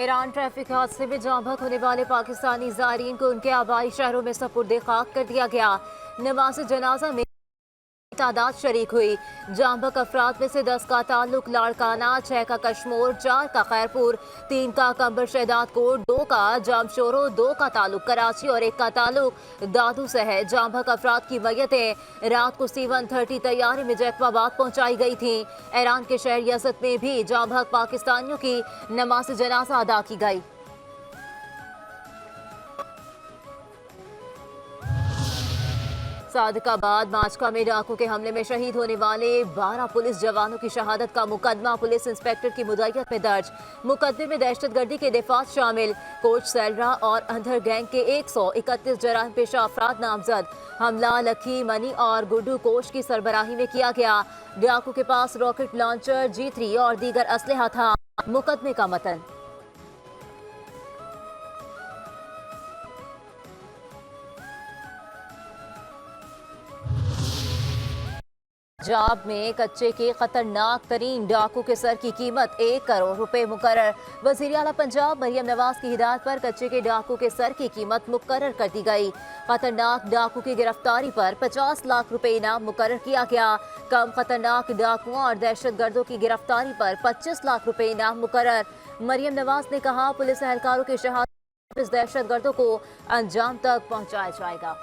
Iran traffic हादसे में जाँ बहक होने वाले पाकिस्तानी ज़ायरीन को उनके आबाई शहरों में सपुर्द खाक कर दिया गया। नमाज जनाजा में तादाद शरीक हुई। जाँ बहक अफराद में से 10 का ताल्लुक लाड़काना, 6 का कश्मोर, 4 का खैरपुर, 3 का कंबर शहदाद कोट, 2 का जामशोरो, 2 का ताल्लुक कराची और 1 का ताल्लुक दादू से है। जाँ बहक अफराद की मैयतें रात को C-130 तैयारे में जैकबाबाद पहुंचाई गई थी। ईरान के शहर यज़द में भी जाँ बहक पाकिस्तानियों की नमाज जनाजा अदा की गई। सादिकाबाद माचका में डाकू के हमले में शहीद होने वाले 12 पुलिस जवानों की शहादत का मुकदमा पुलिस इंस्पेक्टर की मुद्दईयत में दर्ज। मुकदमे में दहशतगर्दी के दिफात शामिल, कोच सैलरा और अंधर गैंग के 131 जराइम पेशा अफराद नामजद। हमला लखी, मनी और गुड्डू कोच की सरबराही में किया गया। डाकू के पास रॉकेट लॉन्चर, G3 और दीगर असलहा था। मुकदमे का मतन पंजाब में कच्चे के खतरनाक तरीन डाकू के सर की कीमत 1 करोड़ रुपए मुकर्रर। वज़ीर आला पंजाब मरियम नवाज की हिदायत पर कच्चे के डाकू के सर की कीमत मुकर्रर कर दी गई। खतरनाक डाकू की गिरफ्तारी पर 50 लाख रुपए इनाम मुकर्रर किया गया। कम खतरनाक डाकुओं और दहशतगर्दों की गिरफ्तारी पर 25 लाख रुपए इनाम मुकर्रर। मरियम नवाज ने कहा, पुलिस एहलकारों की शहादत इस दहशतगर्दों को अंजाम तक पहुंचाया जाएगा।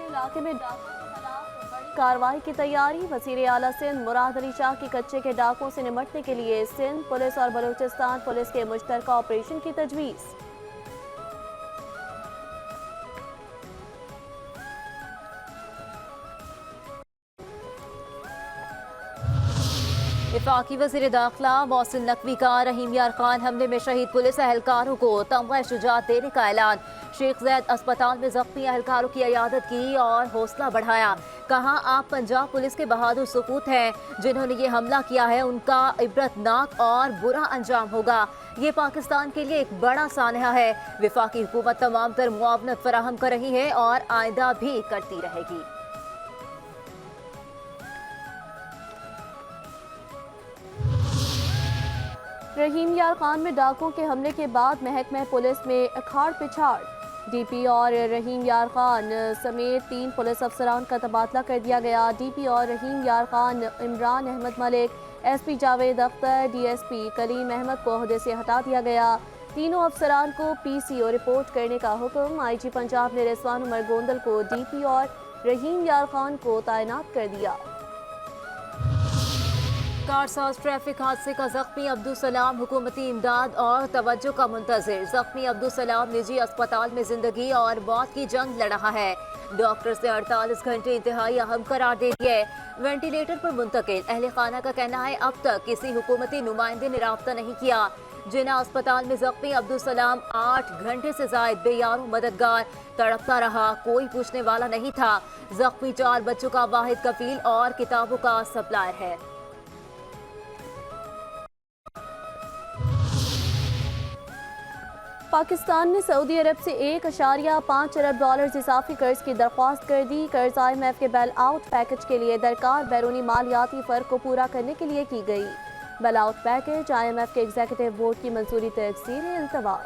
इलाके में डाकुओं के खिलाफ बड़ी कार्रवाई की तैयारी। वज़ीर आला सिंध मुराद अली शाह की कच्चे के डाकुओं से निपटने के लिए सिंध पुलिस और बलूचिस्तान पुलिस के मुश्तरका ऑपरेशन की तजवीज़। वफाकी वज़ीर दाखिला मोहसिन नकवी का रहीम यार खान हमले में शहीद पुलिस एहलकारों को तमगा शुजात देने का ऐलान। शेख जैद अस्पताल में जख्मी एहलकारों की इयादत की और हौसला बढ़ाया। कहा, आप पंजाब पुलिस के बहादुर सपूत हैं। जिन्होंने ये हमला किया है उनका इबरतनाक और बुरा अंजाम होगा। ये पाकिस्तान के लिए एक बड़ा सानहा है। वफाकी हुकूमत तमाम तर मुआवनत फराहम कर रही है और आइंदा भी करती रहेगी। रहीम यार खान में डाकुओं के हमले के बाद महकमा पुलिस में अखाड़ पिछाड़। DP और रहीम यार खान समेत 3 पुलिस अफसरान का तबादला कर दिया गया। DP और रहीम यार खान, इमरान अहमद मलिक, SP जावेद अख्तर, DSP कलीम अहमद को ओहदे से हटा दिया गया। तीनों अफसरान को PCO रिपोर्ट करने का हुक्म। IG पंजाब ने रिजवान उमर गोंदल को DP और रहीम यार खान को तैनात कर दिया। कारसाज ट्रैफिक हादसे का जख्मी अब्दुल सलाम हुकूमती इमदाद और तवज्जो का मुंतज़िर। जख्मी अब्दुल सलाम निजी अस्पताल में जिंदगी और मौत की जंग लड़ रहा है। डॉक्टर्स ने 48 घंटे इंतहाई अहम करार दे दिए। वेंटिलेटर पर मुंतकिल। अहले खाना का कहना है, अब तक किसी हुकूमती नुमाइंदे ने राब्ता नहीं किया। जिना अस्पताल में जख्मी अब्दुल सलाम 8 घंटे से जायद बेयारों मददगार तड़पता रहा। कोई पूछने वाला नहीं था। जख्मी 4 बच्चों का वाहिद कफील और किताबों का सप्लायर है। पाकिस्तान ने सऊदी अरब से $1.5 अरब इजाफी कर्ज की दरख्वास्त कर दी। कर्ज IMF के बेल आउट पैकेज के लिए दरकार बैरूनी मालियाती फ़र्क को पूरा करने के लिए की गई। बेल आउट पैकेज IMF के एग्जीक्यूटिव बोर्ड की मंजूरी तकसीर इल्तवा।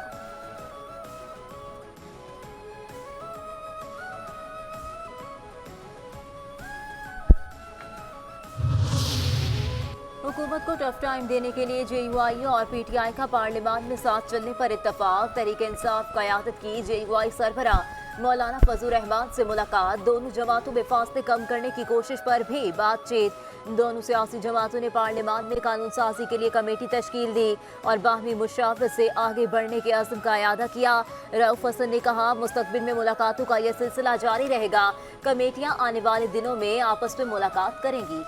हुकूमत को टफ टाइम देने के लिए JUI और PTI का पार्लियामान में साथ चलने पर इत्तफाक। तहरीक इंसाफ क़यादत की JUI सरबरा मौलाना फजल रहमान से मुलाकात। दोनों जमातों में फासले कम करने की कोशिश पर भी बातचीत। दोनों सियासी जमातों ने पार्लियामान में कानून साजी के लिए कमेटी तश्कील दी और बाहमी मुशावरत से आगे बढ़ने के अज़्म का इयादा किया। रऊफ हसन ने कहा, मुस्तक़बिल में मुलाकातों का यह सिलसिला जारी रहेगा। कमेटियाँ आने वाले दिनों में आपस में मुलाकात करेंगी।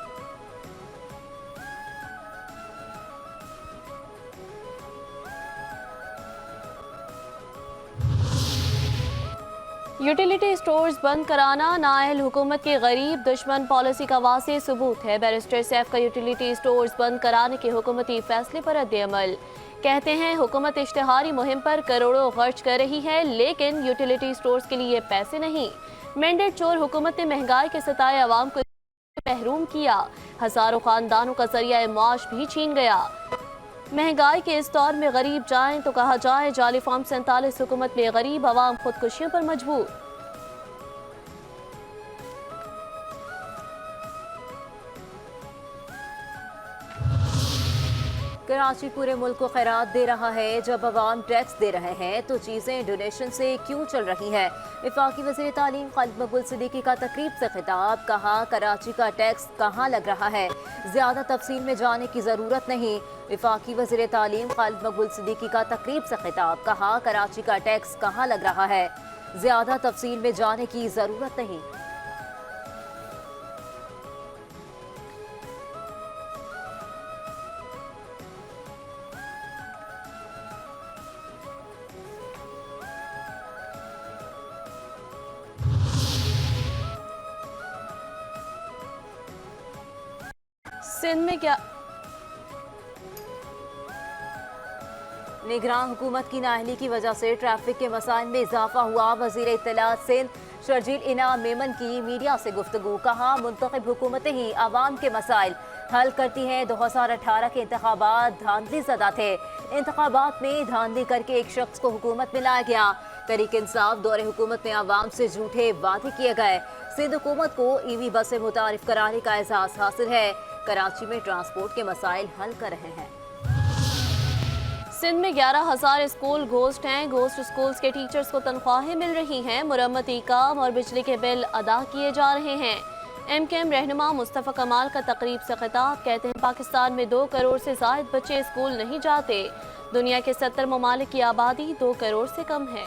यूटिलिटी स्टोर्स बंद कराना नाअहल हुकूमत की गरीब दुश्मन पॉलिसी का वाज़ेह सबूत है। बैरिस्टर सैफ का यूटिलिटी स्टोर्स बंद कराने के हुकूमती फैसले पर रद्द-ए-अमल। कहते हैं हुकूमत इश्तिहारी मुहिम पर करोड़ों खर्च कर रही है, लेकिन यूटिलिटी स्टोर्स के लिए पैसे नहीं। मैंडेट चोर हुकूमत ने महंगाई के सताए अवाम को महरूम किया, हजारों खानदानों का जरिया माश भी छीन गया। महंगाई के इस दौर में गरीब जाएं तो कहा जाए जाली फॉर्म 47 हुकूमत में गरीब आवाम खुदकुशियों पर मजबूर। कराची पूरे मुल्क को खैरात दे रहा है। जब अवाम टैक्स दे रहे हैं तो चीज़ें डोनेशन से क्यों चल रही हैं? वफाकी वज़ीर तालीम खालिद मकबूल सिद्दीकी का तकरीब से खिताब। कहा कराची का टैक्स कहाँ लग रहा है, ज़्यादा तफसील में जाने की ज़रूरत नहीं। वफाकी वज़ीर तालीम खालिद मकबूल सिद्दीकी का तकरीब से खिताब। कहा कराची का टैक्स कहाँ लग रहा है, ज़्यादा तफसील में जाने की ज़रूरत नहीं। सिंध में क्या निगरान हुकूमत की नाअहली की वजह से ट्रैफिक के मसाइल में इजाफा हुआ। वजीर इत्तलात सिंध शर्जील इनाम मेमन की मीडिया से गुफ्तगू। कहा मुंतखब हुकूमतें ही आवाम के मसाइल हल करती हैं। 2018 के इंतखाबात धांधली ज़दा थे। इंतखाबात में धांधली करके एक शख्स को हुकूमत में लाया गया। तहरीक इंसाफ दौरे हुकूमत में आवाम से झूठे वादे किए गए। सिंध हुकूमत को ईवी बसें मुतारिफ कराने का एजाज़ हासिल है। कराची में ट्रांसपोर्ट के मसाइल हल कर रहे हैं। सिंध में 11,000 स्कूल घोस्ट हैं। घोस्ट स्कूल्स के टीचर्स को तनख्वाहें मिल रही हैं, मुरम्मती काम और बिजली के बिल अदा किए जा रहे हैं। MKM रहनुमा मुस्तफ़ा कमाल का तकरीब से खिताब। कहते हैं पाकिस्तान में 2 करोड़ से ज़ायद बच्चे स्कूल नहीं जाते। दुनिया के 70 ममालिक की आबादी 2 करोड़ से कम है।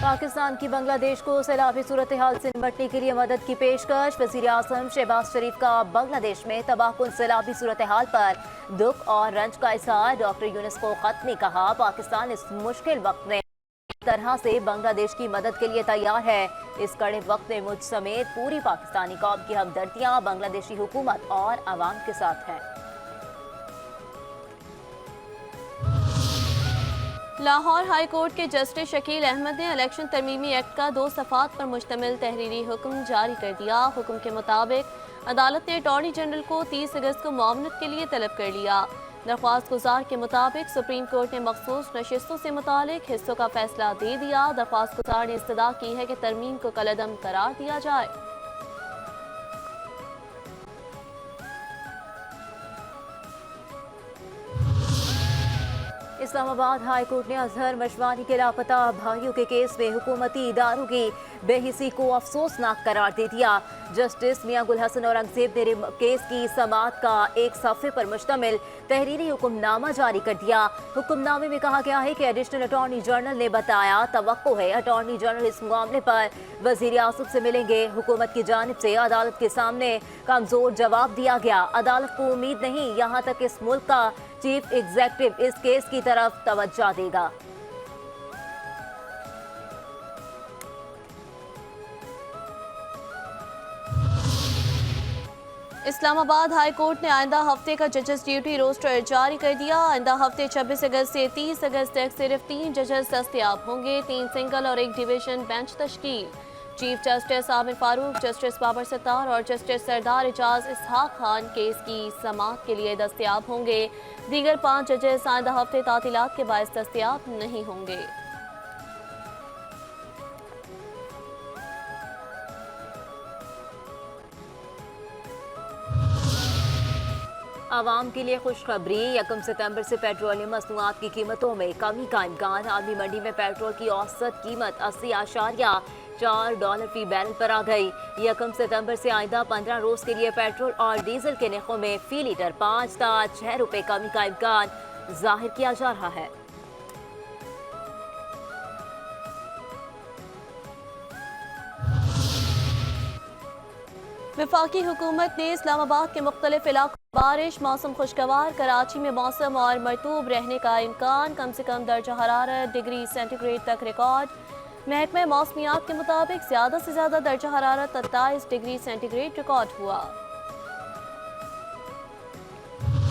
पाकिस्तान की बांग्लादेश को सैलाबी सूरत हाल से निपटने के लिए मदद की पेशकश। वज़ीर आज़म शहबाज शरीफ का बांग्लादेश में तबाहकुन सैलाबी सूरत हाल पर दुख और रंज का इजहार। डॉक्टर यूनुस को खत ने कहा पाकिस्तान इस मुश्किल वक्त में तरह से बांग्लादेश की मदद के लिए तैयार है। इस कड़े वक्त में मुझ समेत पूरी पाकिस्तानी कौम की हमदर्दियां बांग्लादेशी हुकूमत और आवाम के साथ है। लाहौर हाई कोर्ट के जस्टिस शकील अहमद ने इलेक्शन तरमीमी एक्ट का 2 सफ़ात पर मुश्तमिल तहरीरी हुक्म जारी कर दिया। हुक्म के मुताबिक अदालत ने अटॉर्नी जनरल को 30 अगस्त को मुआवनत के लिए तलब कर लिया। दरख्वास्त गुजार के मुताबिक सुप्रीम कोर्ट ने मखसूस नशिस्तों से मुतालिक हिस्सों का फैसला दे दिया। दरख्वास्त गुजार ने इस्तदा की है कि तरमीम को कलअदम करार दिया जाए। इस्लामाबाद हाई कोर्ट ने अजहर मशवानी के लापता भाइयों के केस में हुकूमती इदारों की बेहिसी को अफसोसनाक करार दे दिया। जस्टिस मियां गुल हसन औरंगजेब ने केस की समाअत का एक सफ़े पर मुश्तमिल तहरीरी हुक्मनामा जारी कर दिया। हुक्मनामे में कहा गया है कि एडिशनल अटॉर्नी जनरल ने बताया तवक्को है अटॉर्नी जनरल इस मामले पर वजीर आसिफ से मिलेंगे। हुकूमत की जानिब से अदालत के सामने कमजोर जवाब दिया गया। अदालत को उम्मीद नहीं यहाँ तक इस मुल्क का चीफ एग्जीक्यूटिव इस केस की तरफ तवज्जो देगा। इस्लामाबाद हाई कोर्ट ने आइंदा हफ्ते का जजेस ड्यूटी रोस्टर जारी कर दिया। आइंदा हफ्ते 26 अगस्त से 30 अगस्त तक सिर्फ 3 जजेस दस्तयाब होंगे। 3 सिंगल और 1 डिवीजन बेंच तश्कील। Chief justice Aamir Farooq, justice Babar Sattar और जस्टिस सरदार एजाज इसहाक खान केस की समाअत के लिए दस्तयाब होंगे। दीगर 5 जजेस आइंदा हफ्ते तातीलात के बायस दस्तयाब नहीं होंगे। आवाम के लिए खुशखबरी। 1 सितंबर से पेट्रोलियम मसनूआत की कीमतों में कमी का इम्कान। आलमी मंडी में पेट्रोल की औसत कीमत 80.4 डॉलर फी बैरल पर आ गई। 1 सितंबर से आइंदा 15 रोज के लिए पेट्रोल और डीजल के नरखों में फी लीटर 5 से 6 रुपए कमी का इम्कान जाहिर किया जा रहा है। वफाकी हुकूमत ने इस्लामाबाद के मुख्तलिफ इलाकों बारिश, मौसम खुशगवार। कराची में मौसम और मरतूब रहने का इम्कान। कम से कम दर्जा हरारत डिग्री सेंटीग्रेड तक रिकॉर्ड। महकमे मौसमियात के मुताबिक ज़्यादा से ज़्यादा दर्जा हरारत 27 डिग्री सेंटीग्रेड रिकॉर्ड हुआ।